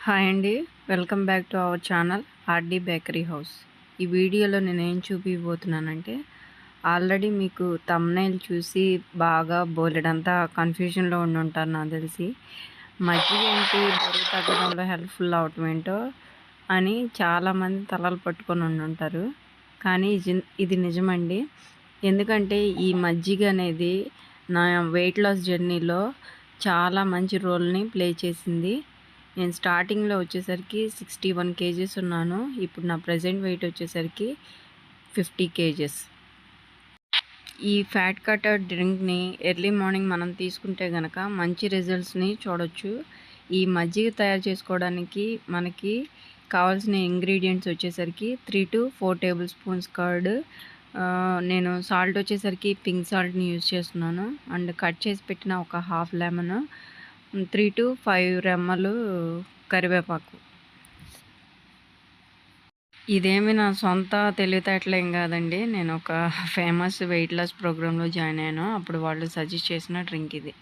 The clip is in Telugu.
హాయ్ అండి. Welcome back to our channel RD bakery house. ఈ వీడియోలో నేనేం చూపియబోతున్నానంటే, ఆల్రెడీ మీకు థంబ్‌నెయిల్ చూసి బాగా బోలెడంతా కన్‌ఫ్యూజన్‌లో ఉండుంటారు నాకు తెలిసి. మజ్జిగ ఏంటి బరువు తగ్గడంలో హెల్ప్‌ఫుల్ అవ్వటం ఏంటో అని చాలామంది తలలు పట్టుకొని ఉండుంటారు. కానీ ఇది నిజమండి. ఎందుకంటే ఈ మజ్జిగ అనేది నా వెయిట్ లాస్ జర్నీలో చాలా మంచి రోల్‌ని ప్లే చేసింది. నేను స్టార్టింగ్‌లో వచ్చేసరికి 61 కేజీస్ ఉన్నాను. ఇప్పుడు నా ప్రెజెంట్ వెయిట్ వచ్చేసరికి 50 కేజెస్. ఈ ఫ్యాట్ కటర్ డ్రింక్‌ని ఎర్లీ మార్నింగ్ మనం తీసుకుంటే గనక మంచి రిజల్ట్స్‌ని చూడొచ్చు. ఈ మజ్జిగ తయారు చేసుకోవడానికి మనకి కావాల్సిన ఇంగ్రీడియంట్స్ వచ్చేసరికి 3-4 టేబుల్ స్పూన్స్ కర్డ్, నేను సాల్ట్ వచ్చేసరికి పింక్ సాల్ట్‌ని యూజ్ చేస్తున్నాను. అండ్ కట్ చేసి పెట్టిన ఒక హాఫ్ లెమన్, 3-5 రెమ్మలు కరివేపాకు. ఇదేమి నా సొంత తెలివితేటలేం కాదండి. నేను ఒక ఫేమస్ వెయిట్ లాస్ ప్రోగ్రామ్‌లో జాయిన్ అయ్యాను. అప్పుడు వాళ్ళు సజెస్ట్ చేసిన డ్రింక్ ఇది.